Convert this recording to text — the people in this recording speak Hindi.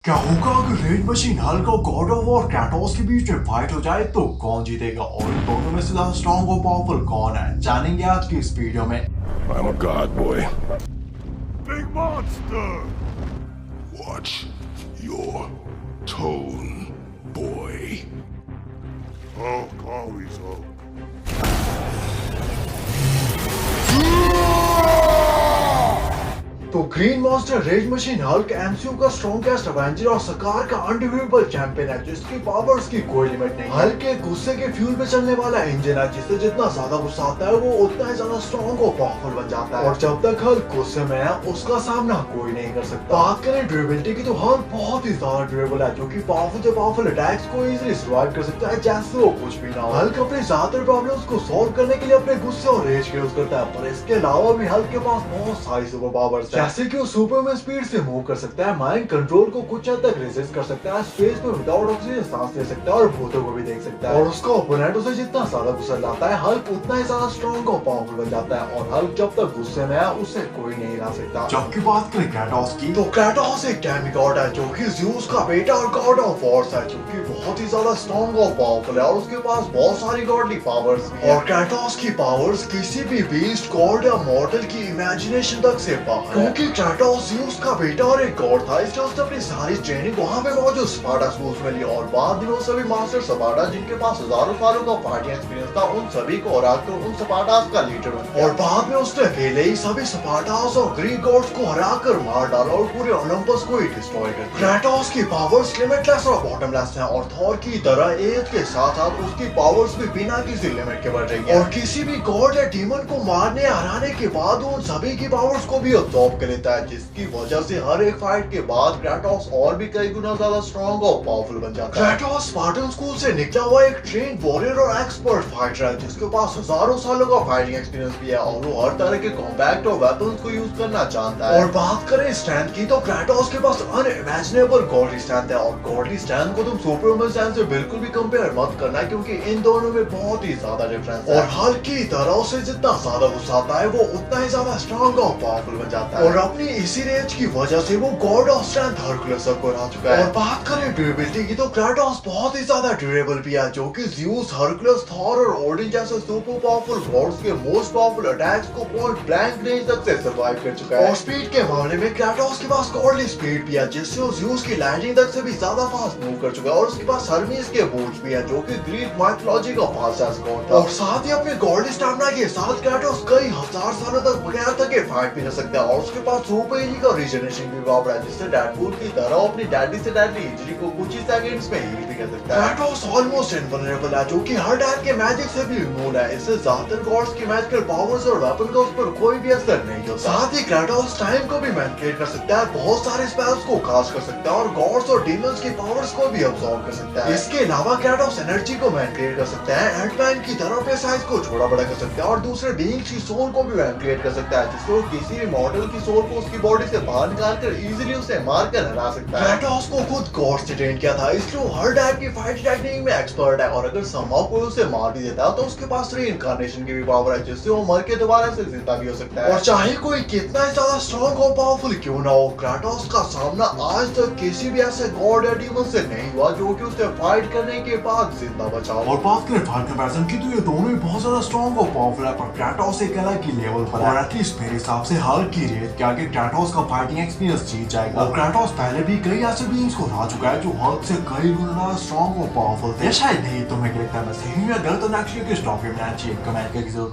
क्या होगा अगर रेड मशीन हल्क और गॉड ऑफ वॉर क्रेटोस के बीच में फाइट हो जाए तो कौन जीतेगा और इन दोनों में से ज्यादा स्ट्रॉन्ग और पावरफुल कौन है, जानेंगे आज की इस वीडियो में। I'm a god, boy. Big monster! Watch your tone, boy. Hulk, always Hulk. तो green monster rage machine Hulk MCU का स्ट्रॉन्गेस्ट अवेंजर और सकार का अनडिफीटेबल चैंपियन है जिसकी पावर्स की कोई लिमिट नहीं। हल्क के गुस्से के फ्यूल पे चलने वाला इंजन है जिससे जितना ज्यादा गुस्सा आता है वो उतना ही ज्यादा स्ट्रॉन्ग और पावरफुल बन जाता है और जब तक हल्क गुस्से में है उसका सामना कोई नहीं कर सकता। बात करें ड्यूरेबिलिटी की तो हल्क बहुत ही ज्यादा ड्यूरेबल है जो कि पावरफुल अटैक्स को इजीली सर्वाइव कर सकता है जैसे वो कुछ भी ना हो। हल्क अपने ज्यादातर प्रॉब्लम्स को सॉल्व करने के लिए अपने गुस्से और रेज यूज करता है, पर इसके अलावा भी हल्क के पास बहुत सारी सुपर पावर्स है जैसे कि वो सुपरमैन स्पीड से मूव कर सकता है, माइंड कंट्रोल को कुछ हद तक रेजिस्ट कर सकता है, स्पेस में विदाउट ऑक्सीजन सांस ले सकता है और भूतों को भी देख सकता है। और उसका ओपोनेंट उसे जितना ज्यादा गुस्सा लाता है हल्क उतना ही ज्यादा स्ट्रॉन्ग और पावरफुल बन जाता है और हल्क जब तक गुस्से में है उसे कोई नहीं हिला सकता। जबकि बात करें क्रेटोस की तो क्रेटोस एक डेमिगॉड है जो कि ज़्यूस का बेटा और गॉड ऑफ वॉर्स है जो कि बहुत ही ज्यादा स्ट्रॉन्ग और पावरफुल है और उसके पास बहुत सारी गॉडली पावर्स भी है। और क्रेटोस की पावर्स किसी भी बीस्ट, गॉड या मॉर्टल की इमेजिनेशन तक से बाहर है क्योंकि क्रेटोस ज़्यूस का बेटा और एक गॉड था, इसलिए उसने अपनी सारी ट्रेनिंग वहां पे मौजूद स्पार्टा स्कूल्स में ली और बाद में वो सभी मास्टर स्पार्टा जिनके पास हजारों सालों का फाइटिंग एक्सपीरियंस था उन सभी को हराकर उन स्पार्टास का लीडर बन गया। और बाद में उसने अकेले ही सभी स्पार्टास और ग्रीक गॉड्स को हराकर मार डाला और पूरे ओलंपस को ही डिस्ट्रॉय कर दिया। क्रेटोस की पावर्स लिमिटलेस और बॉटमलेस हैं और थॉर की तरह एज के साथ साथ उसकी पावर्स भी बिना किसी लिमिट के बढ़ रही है और किसी भी गॉड या डीमन को मारने हराने के बाद उन सभी की पावर्स को भी अब्सॉर्ब कर लेता है जिसकी वजह से हर एक फाइट के बाद क्रेटोस और भी कई गुना ज्यादा स्ट्रॉन्ग और पावरफुल बन जाता है। क्रेटोस स्पार्टन स्कूल से निकला हुआ एक ट्रेन्ड वॉरियर और एक्सपर्ट फाइटर है जिसके पास हजारों सालों का फाइटिंग एक्सपीरियंस भी है और वो हर तरह के कॉम्पैक्ट और वेपन्स को यूज करना चाहता है। और बात करें स्ट्रेंथ की तो क्रेटोस के पास अनइमेजिनेबल गॉडली स्ट्रेंथ है और गॉडली स्ट्रेंथ को तुम सुपरमैन स्ट्रेंथ से बिल्कुल भी कंपेयर मत करना क्योंकि इन दोनों में बहुत ही ज्यादा डिफरेंस है। और हल्क की तरह उसे जितना ज्यादा गुस्सा आता है वो उतना ही ज्यादा स्ट्रॉन्ग और पावरफुल बन जाता है और अपनी इसी रेंज की वजह से वो गॉड ऑफ स्ट्रेंथ हरकुलस को हरा चुका है। और बात करें ड्यूरेबिलिटी की तो क्रेटोस बहुत ही ज्यादा ड्यूरेबल भी है जो कि ज़्यूस, हरकुलस, थॉर और ओडिन जैसे सुपर पावरफुल गॉड्स के मोस्ट पावरफुल अटैक्स को पॉइंट ब्लैंक रेंज तक से सर्वाइव कर चुका है। और स्पीड के मामले में क्रेटोस के पास गॉडली स्पीड भी है जिससे वो ज़्यूस की लाइटनिंग तक से भी ज्यादा फास्ट मूव कर चुका है और उसके पास हर्मीस के बूट्स भी है जो कि ग्रीक माइथोलॉजी का फास्टेस्ट गॉड था। और साथ ही अपने गॉडली स्टैमिना के साथ क्रेटोस कई हजार सालों तक बगैर थके फाइट भी कर सकता है और उसके पास सुपर एनर्जी का रीजनरेशन भी पावर है जिससे डेडपूल की तरह अपनी डैडी से डेडली इंजरी को कुछ ही सेकंड्स में हील भी कर सकता है। क्रेटोस ऑलमोस्ट इनवल्नरेबल है जो कि हर टाइप के मैजिक से भी इम्यून है, इससे ज्यादातर गॉड्स की मैजिकल पावर्स और वेपन का उस पर कोई भी असर नहीं होता। साथ ही क्रेटोस टाइम को भी मैनिपुलेट कर सकता है, बहुत सारे स्पेल्स को कास्ट कर सकता है और गॉड्स और डीमंस की पावर्स को भी अब्सॉर्ब कर सकता है। इसके अलावा क्रेटोस एनर्जी को मैनिपुलेट कर सकता है, एंटमैन की तरह अपने साइज को छोटा बड़ा कर सकता है और दूसरे बीइंग्स की सोल को भी मैनिपुलेट कर सकता है जिससे वो किसी भी मॉडल की सोल को उसकी बॉडी से बाहर निकालकर इजीली उसे मारकर हरा सकता है। क्रेटोस को खुद गॉड से ट्रेन किया था इसलिए वो हर टाइप की फाइट टेक्निक में एक्सपर्ट है और अगर समहाउ कोई उसे मार भी देता है तो उसके पास रीइंकार्नेशन की भी पावर है जिससे वो मर के दोबारा से जिंदा भी हो सकता है। और चाहे कोई कितना ही ज्यादा स्ट्रॉन्ग और पावरफुल क्यों ना हो, क्रेटोस का सामना आज तक किसी भी ऐसे गॉड या डीमन से नहीं हुआ जो कि उसे फाइट करने के बाद जिंदा बचा। और बात करें फाइट कंपैरिजन की तो ये दोनों ही बहुत ज्यादा स्ट्रॉन्ग और पावरफुल है पर क्रेटोस एक अलग ही लेवल पर है और एटलीस्ट मेरे हिसाब से हल्क की रेस के आगे क्रेटोस का फाइटिंग एक्सपीरियंस जीत जाएगा। और क्रेटोस पहले भी कई ऐसे बीइंग्स को हरा चुका है जो हल्क से कई गुना स्ट्रॉन्ग और पावरफुल थे। शायद नहीं, तुम्हें क्या लगता है? मैं सही हूं या गलत? तो नेक्स्ट वीक इस टॉपिक में अच्छी कमेंट करके जरूर